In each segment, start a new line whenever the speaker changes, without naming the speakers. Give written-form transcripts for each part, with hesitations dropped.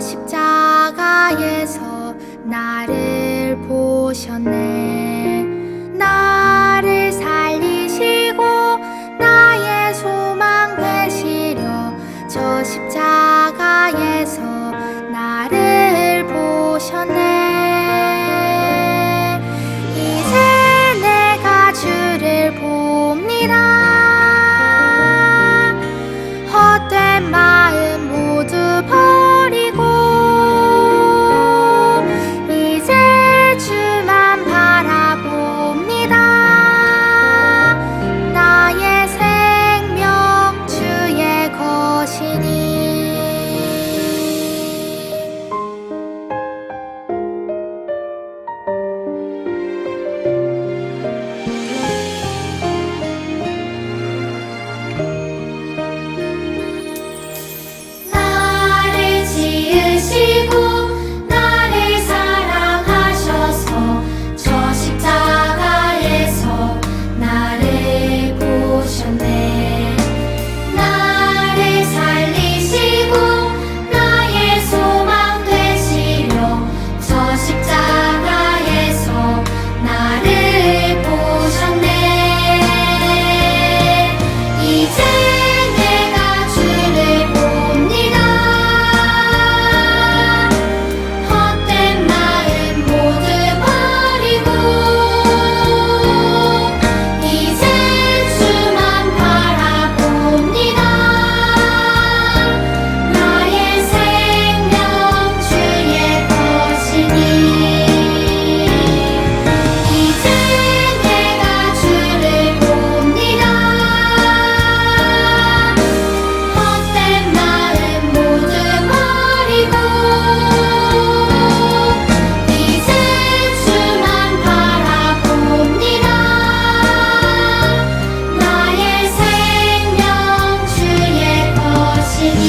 십자가에서 나를 보셨네. 나를 살리시고 나의 소망 되시려 저 십자가에서 나를 보셨네. 이제 내가 주를 봅니다. 헛된 마음 모두 버리고 이제 주만 바라봅니다. 나의 생명 주의 것이니. 나를 지으시고 나를 사랑하셔서 저 십자가에서 나를 보셨네. 나를 살리시고 나의 소망 되시려 저 십자가에서 나를 보셨네. 이제 내가 주를 봅니다. 헛된 마음 모두 버리고 이제 주만 바라봅니다. 나의 생명 주의 것이니. 이제 내가 주를 봅니다. 헛된 마음 모두 버리고 이제 주만 바라봅니다. 나의 생명 주의 것이니.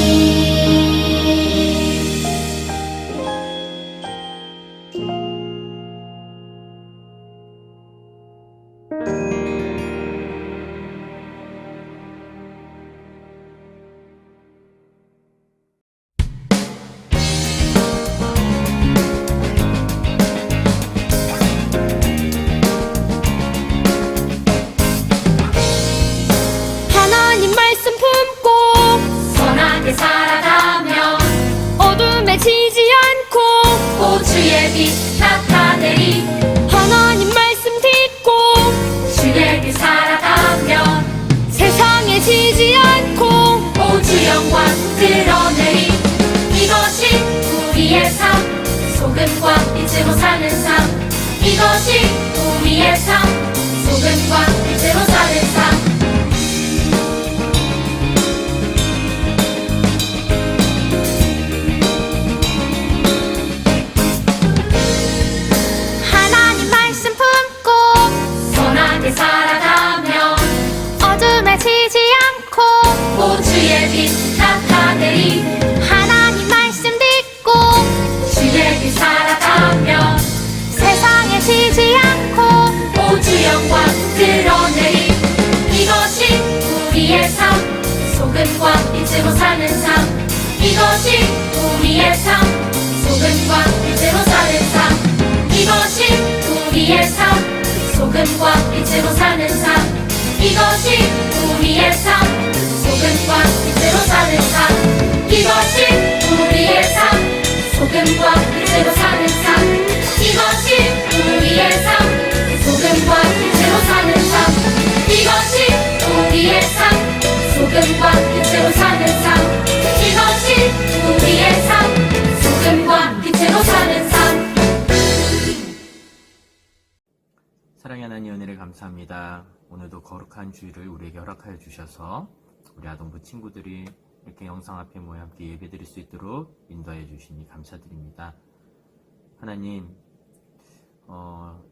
하나님 말씀 품고
선하게 살아가면
어둠에 지지 않고
오 주의 빛 나타내리.
하나님 말씀 듣고
주의 빛 살아가면
세상에 지지 않고
오 주 영광 드러내리. 이것이 우리의 삶, 소금과 빛으로 사는 삶. 이것이 우리의 삶, 소금과 빛으로 사는 삶.
하나님 말씀 품고
선하게 살아가면
어둠에 지지 않고
오 주의 빛 나타내리.
하나님 말씀 듣고
주의 빛 살아가면
세상에 지지 않고
오 주 영광 드러내리. 이것이 우리의 삶, 소금과 빛으로 사는 삶. 이것이 우리의 삶, 소금과 빛으로 사는 삶. 이것이 우리의 삶, 소금과 빛으로 사는 삶. 이것이 우리의 삶, 소금과 빛으로 사는 삶. 이것이 우리의 삶, 소금과 빛으로 사는 삶. 이것이 우리의 삶, 소금과 빛으로 사는 삶. 이것이 우리의 삶, 소금과 빛으로 사는 삶. 이것이 우리의 삶, 소금과 빛으로 사는 삶.
사랑의 하나님 은혜를 감사합니다. 오늘도 거룩한 주일을 우리에게 허락하여 주셔서 우리 아동부 친구들이 이렇게 영상 앞에 모여 함께 예배드릴 수 있도록 인도하여 주시니 감사드립니다. 하나님,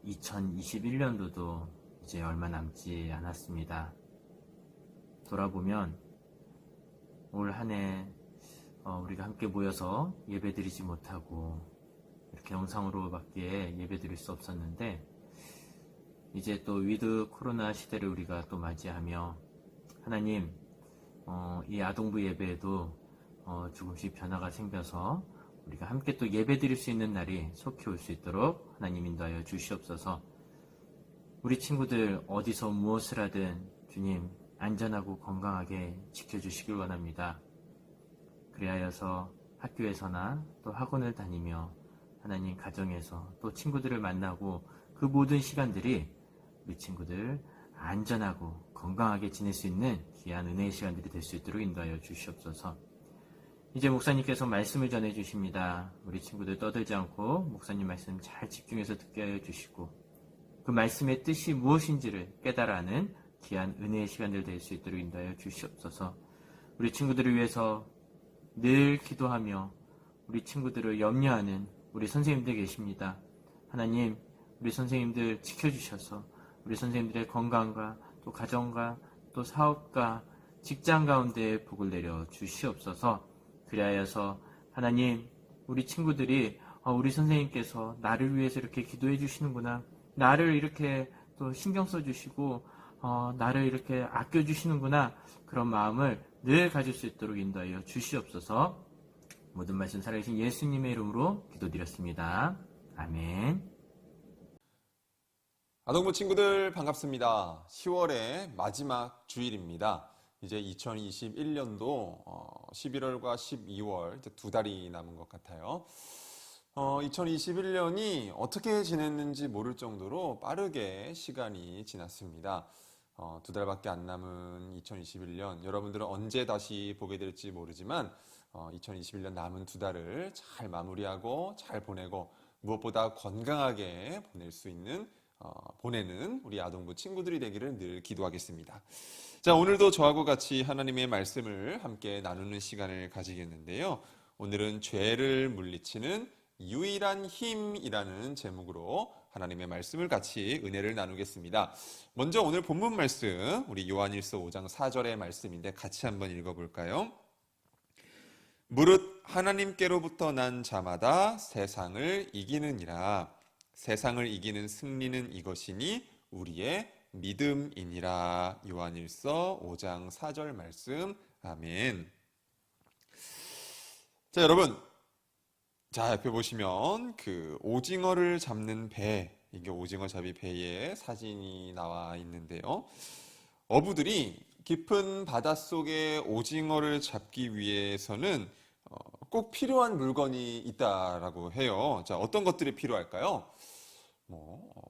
2021년도도 이제 얼마 남지 않았습니다. 돌아보면 올 한 해 우리가 함께 모여서 예배드리지 못하고 이렇게 영상으로밖에 예배드릴 수 없었는데, 이제 또 위드 코로나 시대를 우리가 또 맞이하며 하나님, 이 아동부 예배에도 조금씩 변화가 생겨서 우리가 함께 또 예배 드릴 수 있는 날이 속히 올 수 있도록 하나님 인도하여 주시옵소서. 우리 친구들 어디서 무엇을 하든 주님 안전하고 건강하게 지켜주시길 원합니다. 그리하여서 학교에서나 또 학원을 다니며 하나님 가정에서 또 친구들을 만나고 그 모든 시간들이 우리 친구들 안전하고 건강하게 지낼 수 있는 귀한 은혜의 시간들이 될 수 있도록 인도하여 주시옵소서. 이제 목사님께서 말씀을 전해 주십니다. 우리 친구들 떠들지 않고 목사님 말씀 잘 집중해서 듣게 하여 주시고 그 말씀의 뜻이 무엇인지를 깨달아 아는 귀한 은혜의 시간들 될 수 있도록 인도하여 주시옵소서. 우리 친구들을 위해서 늘 기도하며 우리 친구들을 염려하는 우리 선생님들 계십니다. 하나님, 우리 선생님들 지켜주셔서 우리 선생님들의 건강과 또 가정과 또 사업과 직장 가운데 복을 내려 주시옵소서. 그리하여서 하나님, 우리 친구들이 우리 선생님께서 나를 위해서 이렇게 기도해 주시는구나, 나를 이렇게 또 신경 써 주시고 나를 이렇게 아껴 주시는구나, 그런 마음을 늘 가질 수 있도록 인도하여 주시옵소서. 모든 말씀 살아계신 예수님의 이름으로 기도드렸습니다. 아멘.
아동부 친구들 반갑습니다. 10월의 마지막 주일입니다. 이제 2021년도 11월과 12월 이제 2달이 남은 것 같아요. 2021년이 어떻게 지냈는지 모를 정도로 빠르게 시간이 지났습니다. 2달밖에 안 남은 2021년, 여러분들은 언제 다시 보게 될지 모르지만 2021년 남은 2달을 잘 마무리하고 잘 보내고 무엇보다 건강하게 보내는 우리 아동부 친구들이 되기를 늘 기도하겠습니다. 자, 오늘도 저하고 같이 하나님의 말씀을 함께 나누는 시간을 가지겠는데요. 오늘은 죄를 물리치는 유일한 힘이라는 제목으로 하나님의 말씀을 같이 은혜를 나누겠습니다. 먼저 오늘 본문 말씀, 우리 요한일서 5장 4절의 말씀인데 같이 한번 읽어볼까요? 무릇 하나님께로부터 난 자마다 세상을 이기느니라. 세상을 이기는 승리는 이것이니 우리의 믿음이니라. 요한일서 5장 4절 말씀. 아멘. 자, 여러분, 자, 옆에 보시면 그 오징어를 잡는 배, 이게 오징어 잡이 배의 사진이 나와 있는데요. 어부들이 깊은 바닷속에 오징어를 잡기 위해서는 꼭 필요한 물건이 있다라고 해요. 자, 어떤 것들이 필요할까요?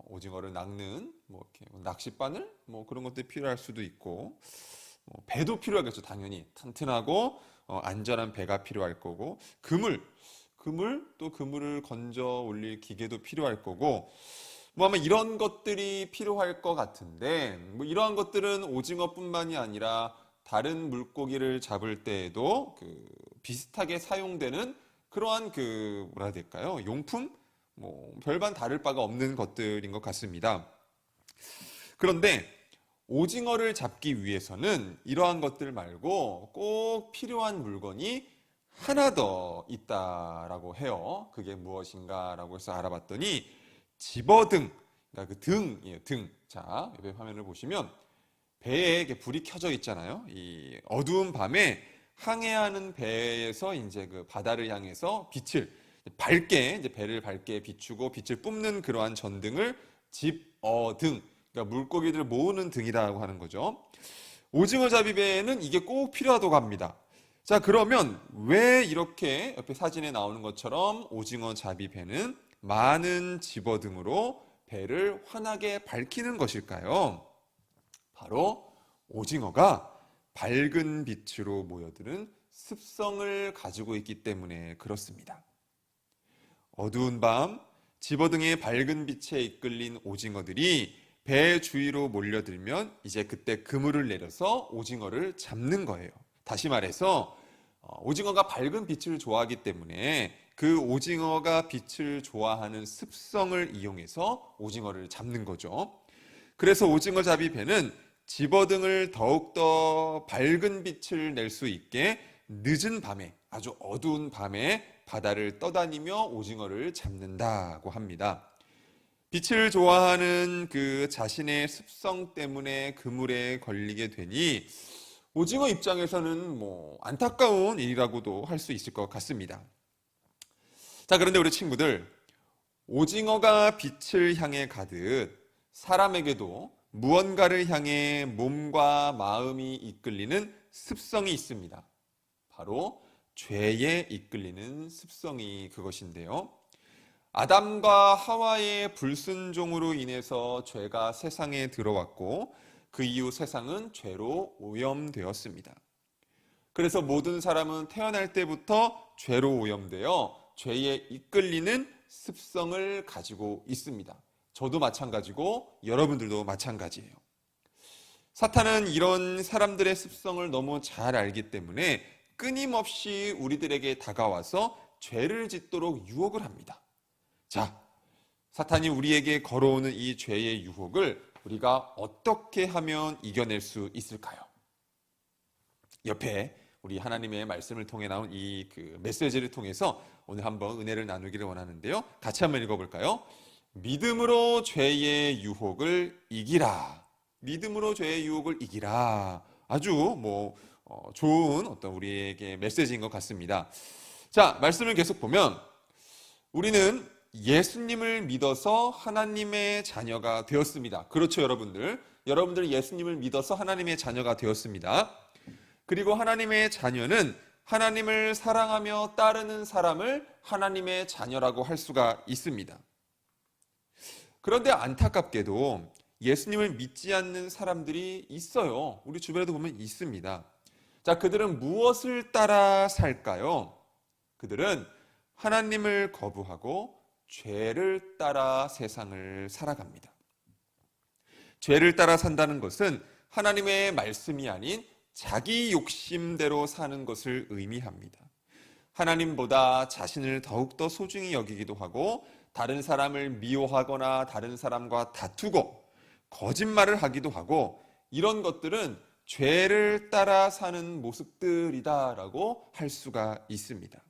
오징어를 낚는 이렇게 낚싯바늘 그런 것들이 필요할 수도 있고, 배도 필요하겠죠. 당연히 튼튼하고 안전한 배가 필요할 거고, 또 그물을 건져 올릴 기계도 필요할 거고, 아마 이런 것들이 필요할 것 같은데, 이러한 것들은 오징어뿐만이 아니라 다른 물고기를 잡을 때에도 비슷하게 사용되는 그러한 뭐라 해야 될까요? 용품? 별반 다를 바가 없는 것들인 것 같습니다. 그런데 오징어를 잡기 위해서는 이러한 것들 말고 꼭 필요한 물건이 하나 더 있다라고 해요. 그게 무엇인가라고 해서 알아봤더니 집어등, 그러니까 그 등이에요. 등. 자, 옆에 화면을 보시면 배에 이렇게 불이 켜져 있잖아요. 이 어두운 밤에 항해하는 배에서 이제 그 바다를 향해서 배를 밝게 비추고 빛을 뿜는 그러한 전등을 집어등, 그러니까 물고기들을 모으는 등이라고 하는 거죠. 오징어 잡이 배에는 이게 꼭 필요하다고 합니다. 자, 그러면 왜 이렇게 옆에 사진에 나오는 것처럼 오징어 잡이 배는 많은 집어등으로 배를 환하게 밝히는 것일까요? 바로 오징어가 밝은 빛으로 모여드는 습성을 가지고 있기 때문에 그렇습니다. 어두운 밤 집어등의 밝은 빛에 이끌린 오징어들이 배 주위로 몰려들면 이제 그때 그물을 내려서 오징어를 잡는 거예요. 다시 말해서 오징어가 밝은 빛을 좋아하기 때문에 그 오징어가 빛을 좋아하는 습성을 이용해서 오징어를 잡는 거죠. 그래서 오징어 잡이 배는 집어등을 더욱더 밝은 빛을 낼 수 있게 늦은 밤에, 아주 어두운 밤에 바다를 떠다니며 오징어를 잡는다고 합니다. 빛을 좋아하는 그 자신의 습성 때문에 그물에 걸리게 되니 오징어 입장에서는 안타까운 일이라고도 할 수 있을 것 같습니다. 자, 그런데 우리 친구들, 오징어가 빛을 향해 가듯 사람에게도 무언가를 향해 몸과 마음이 이끌리는 습성이 있습니다. 바로 죄에 이끌리는 습성이 그것인데요. 아담과 하와의 불순종으로 인해서 죄가 세상에 들어왔고 그 이후 세상은 죄로 오염되었습니다. 그래서 모든 사람은 태어날 때부터 죄로 오염되어 죄에 이끌리는 습성을 가지고 있습니다. 저도 마찬가지고 여러분들도 마찬가지예요. 사탄은 이런 사람들의 습성을 너무 잘 알기 때문에 끊임없이 우리들에게 다가와서 죄를 짓도록 유혹을 합니다. 자, 사탄이 우리에게 걸어오는 이 죄의 유혹을 우리가 어떻게 하면 이겨낼 수 있을까요? 옆에 우리 하나님의 말씀을 통해 나온 이 메시지를 통해서 오늘 한번 은혜를 나누기를 원하는데요. 같이 한번 읽어볼까요? 믿음으로 죄의 유혹을 이기라. 믿음으로 죄의 유혹을 이기라. 아주 좋은 어떤 우리에게 메시지인 것 같습니다. 자, 말씀을 계속 보면 우리는 예수님을 믿어서 하나님의 자녀가 되었습니다. 그렇죠, 여러분들. 여러분들 예수님을 믿어서 하나님의 자녀가 되었습니다. 그리고 하나님의 자녀는 하나님을 사랑하며 따르는 사람을 하나님의 자녀라고 할 수가 있습니다. 그런데 안타깝게도 예수님을 믿지 않는 사람들이 있어요. 우리 주변에도 보면 있습니다. 자, 그들은 무엇을 따라 살까요? 그들은 하나님을 거부하고 죄를 따라 세상을 살아갑니다. 죄를 따라 산다는 것은 하나님의 말씀이 아닌 자기 욕심대로 사는 것을 의미합니다. 하나님보다 자신을 더욱더 소중히 여기기도 하고 다른 사람을 미워하거나 다른 사람과 다투고 거짓말을 하기도 하고 이런 것들은 죄를 따라 사는 모습들이다라고 할 수가 있습니다.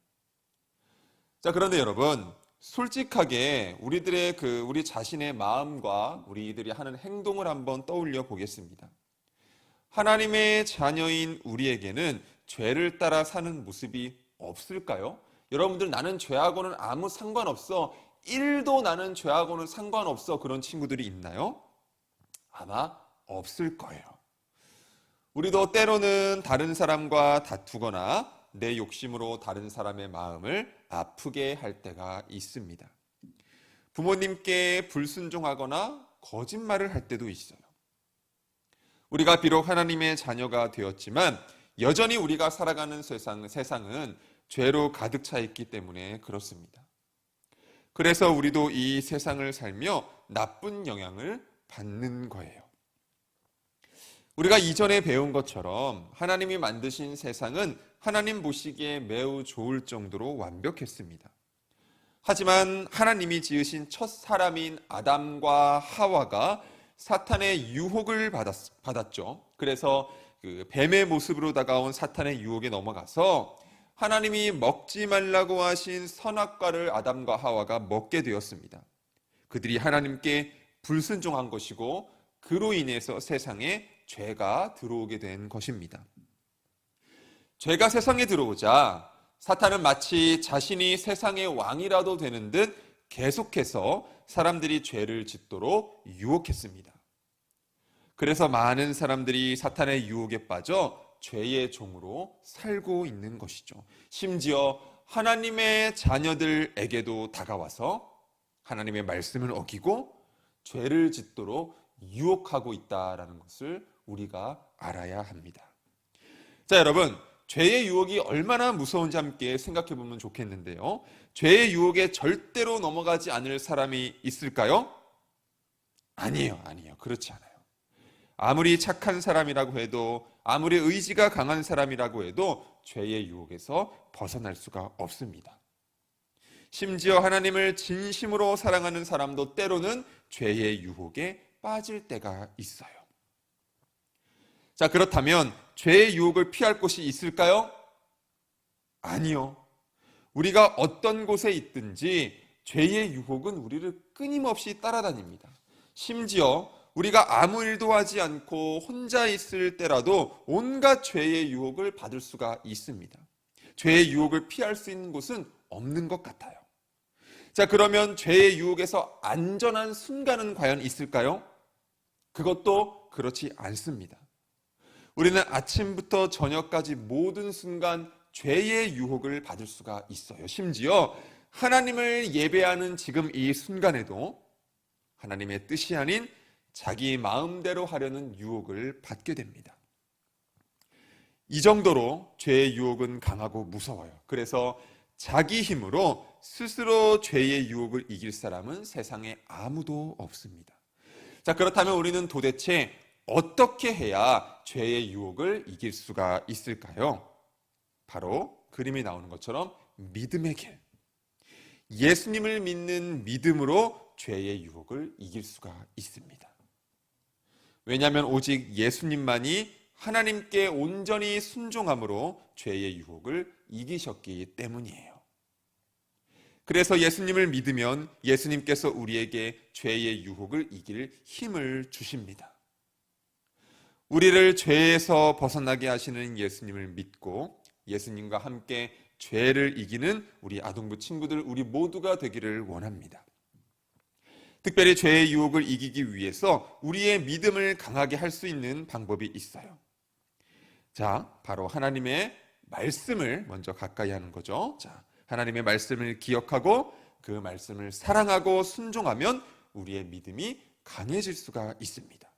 자, 그런데 여러분, 솔직하게 우리 자신의 마음과 우리들이 하는 행동을 한번 떠올려 보겠습니다. 하나님의 자녀인 우리에게는 죄를 따라 사는 모습이 없을까요? 여러분들, 나는 죄하고는 아무 상관없어. 1도 나는 죄하고는 상관없어. 그런 친구들이 있나요? 아마 없을 거예요. 우리도 때로는 다른 사람과 다투거나 내 욕심으로 다른 사람의 마음을 아프게 할 때가 있습니다. 부모님께 불순종하거나 거짓말을 할 때도 있어요. 우리가 비록 하나님의 자녀가 되었지만 여전히 우리가 살아가는 세상은 죄로 가득 차 있기 때문에 그렇습니다. 그래서 우리도 이 세상을 살며 나쁜 영향을 받는 거예요. 우리가 이전에 배운 것처럼 하나님이 만드신 세상은 하나님 보시기에 매우 좋을 정도로 완벽했습니다. 하지만 하나님이 지으신 첫 사람인 아담과 하와가 사탄의 유혹을 받았죠. 그래서 뱀의 모습으로 다가온 사탄의 유혹에 넘어가서 하나님이 먹지 말라고 하신 선악과를 아담과 하와가 먹게 되었습니다. 그들이 하나님께 불순종한 것이고 그로 인해서 세상에 죄가 들어오게 된 것입니다. 죄가 세상에 들어오자 사탄은 마치 자신이 세상의 왕이라도 되는 듯 계속해서 사람들이 죄를 짓도록 유혹했습니다. 그래서 많은 사람들이 사탄의 유혹에 빠져 죄의 종으로 살고 있는 것이죠. 심지어 하나님의 자녀들에게도 다가와서 하나님의 말씀을 어기고 죄를 짓도록 유혹하고 있다는 것을 우리가 알아야 합니다. 자, 여러분, 죄의 유혹이 얼마나 무서운지 함께 생각해 보면 좋겠는데요. 죄의 유혹에 절대로 넘어가지 않을 사람이 있을까요? 아니에요. 그렇지 않아요. 아무리 착한 사람이라고 해도, 아무리 의지가 강한 사람이라고 해도 죄의 유혹에서 벗어날 수가 없습니다. 심지어 하나님을 진심으로 사랑하는 사람도 때로는 죄의 유혹에 빠질 때가 있어요. 자, 그렇다면 죄의 유혹을 피할 곳이 있을까요? 아니요. 우리가 어떤 곳에 있든지 죄의 유혹은 우리를 끊임없이 따라다닙니다. 심지어 우리가 아무 일도 하지 않고 혼자 있을 때라도 온갖 죄의 유혹을 받을 수가 있습니다. 죄의 유혹을 피할 수 있는 곳은 없는 것 같아요. 자, 그러면 죄의 유혹에서 안전한 순간은 과연 있을까요? 그것도 그렇지 않습니다. 우리는 아침부터 저녁까지 모든 순간 죄의 유혹을 받을 수가 있어요. 심지어 하나님을 예배하는 지금 이 순간에도 하나님의 뜻이 아닌 자기 마음대로 하려는 유혹을 받게 됩니다. 이 정도로 죄의 유혹은 강하고 무서워요. 그래서 자기 힘으로 스스로 죄의 유혹을 이길 사람은 세상에 아무도 없습니다. 자, 그렇다면 우리는 도대체 어떻게 해야 죄의 유혹을 이길 수가 있을까요? 바로 그림이 나오는 것처럼 믿음의 길. 예수님을 믿는 믿음으로 죄의 유혹을 이길 수가 있습니다. 왜냐하면 오직 예수님만이 하나님께 온전히 순종함으로 죄의 유혹을 이기셨기 때문이에요. 그래서 예수님을 믿으면 예수님께서 우리에게 죄의 유혹을 이길 힘을 주십니다. 우리를 죄에서 벗어나게 하시는 예수님을 믿고 예수님과 함께 죄를 이기는 우리 아동부 친구들, 우리 모두가 되기를 원합니다. 특별히 죄의 유혹을 이기기 위해서 우리의 믿음을 강하게 할 수 있는 방법이 있어요. 자, 바로 하나님의 말씀을 먼저 가까이 하는 거죠. 자, 하나님의 말씀을 기억하고 그 말씀을 사랑하고 순종하면 우리의 믿음이 강해질 수가 있습니다.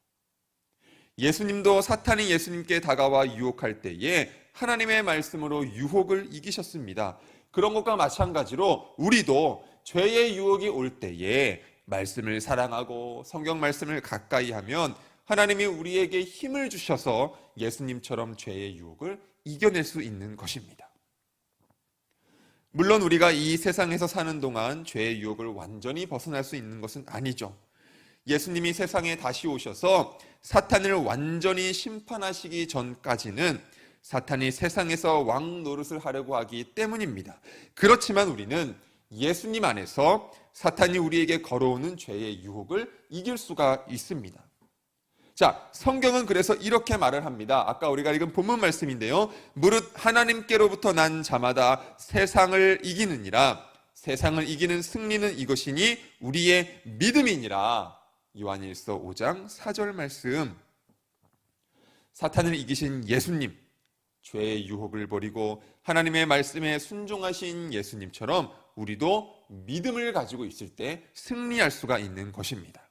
예수님도 사탄이 예수님께 다가와 유혹할 때에 하나님의 말씀으로 유혹을 이기셨습니다. 그런 것과 마찬가지로 우리도 죄의 유혹이 올 때에 말씀을 사랑하고 성경 말씀을 가까이 하면 하나님이 우리에게 힘을 주셔서 예수님처럼 죄의 유혹을 이겨낼 수 있는 것입니다. 물론 우리가 이 세상에서 사는 동안 죄의 유혹을 완전히 벗어날 수 있는 것은 아니죠. 예수님이 세상에 다시 오셔서 사탄을 완전히 심판하시기 전까지는 사탄이 세상에서 왕 노릇을 하려고 하기 때문입니다. 그렇지만 우리는 예수님 안에서 사탄이 우리에게 걸어오는 죄의 유혹을 이길 수가 있습니다. 자, 성경은 그래서 이렇게 말을 합니다. 아까 우리가 읽은 본문 말씀인데요. 무릇 하나님께로부터 난 자마다 세상을 이기느니라. 세상을 이기는 승리는 이것이니 우리의 믿음이니라. 요한일서 5장 4절 말씀. 사탄을 이기신 예수님, 죄의 유혹을 버리고 하나님의 말씀에 순종하신 예수님처럼 우리도 믿음을 가지고 있을 때 승리할 수가 있는 것입니다.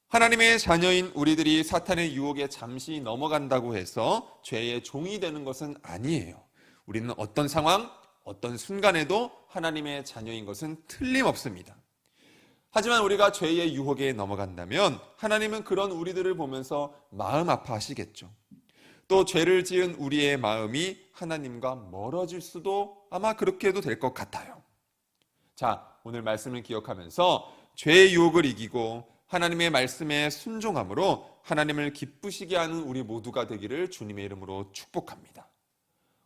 하나님의 자녀인 우리들이 사탄의 유혹에 잠시 넘어간다고 해서 죄의 종이 되는 것은 아니에요. 우리는 어떤 상황, 어떤 순간에도 하나님의 자녀인 것은 틀림없습니다. 하지만 우리가 죄의 유혹에 넘어간다면 하나님은 그런 우리들을 보면서 마음 아파하시겠죠. 또 죄를 지은 우리의 마음이 하나님과 멀어질 수도 아마 그렇게 해도 될 것 같아요. 자, 오늘 말씀을 기억하면서 죄의 유혹을 이기고 하나님의 말씀에 순종함으로 하나님을 기쁘시게 하는 우리 모두가 되기를 주님의 이름으로 축복합니다.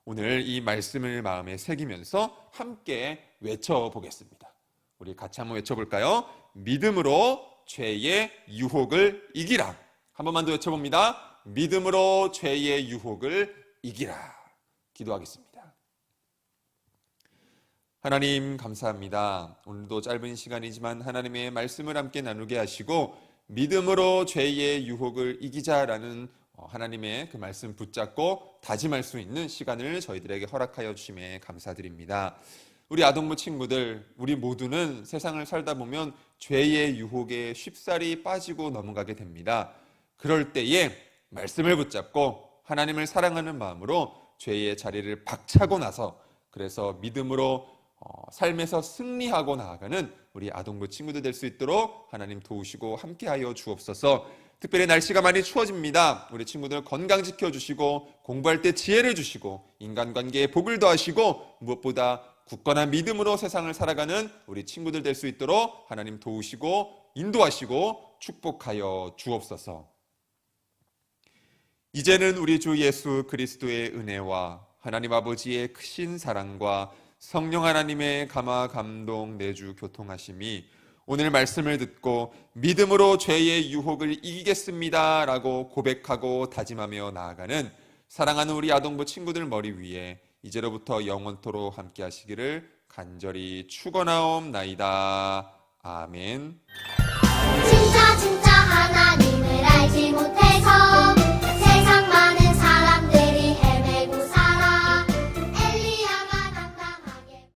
오늘 이 말씀을 마음에 새기면서 함께 외쳐보겠습니다. 우리 같이 한번 외쳐볼까요? 믿음으로 죄의 유혹을 이기라. 한 번만 더 외쳐봅니다. 믿음으로 죄의 유혹을 이기라. 기도하겠습니다. 하나님 감사합니다. 오늘도 짧은 시간이지만 하나님의 말씀을 함께 나누게 하시고 믿음으로 죄의 유혹을 이기자라는 하나님의 그 말씀 붙잡고 다짐할 수 있는 시간을 저희들에게 허락하여 주심에 감사드립니다. 우리 아동부 친구들, 우리 모두는 세상을 살다 보면 죄의 유혹에 쉽사리 빠지고 넘어가게 됩니다. 그럴 때에 말씀을 붙잡고 하나님을 사랑하는 마음으로 죄의 자리를 박차고 나서 그래서 믿음으로 삶에서 승리하고 나아가는 우리 아동부 친구들 될 수 있도록 하나님 도우시고 함께하여 주옵소서. 특별히 날씨가 많이 추워집니다. 우리 친구들 건강 지켜주시고 공부할 때 지혜를 주시고 인간관계에 복을 더하시고 무엇보다 굳건한 믿음으로 세상을 살아가는 우리 친구들 될 수 있도록 하나님 도우시고 인도하시고 축복하여 주옵소서. 이제는 우리 주 예수 그리스도의 은혜와 하나님 아버지의 크신 사랑과 성령 하나님의 감화 감동 내주 교통하심이 오늘 말씀을 듣고 믿음으로 죄의 유혹을 이기겠습니다 라고 고백하고 다짐하며 나아가는 사랑하는 우리 아동부 친구들 머리 위에 이제로부터 영원토록 함께 하시기를 간절히 축원하옵나이다. 아멘.
진짜 하나님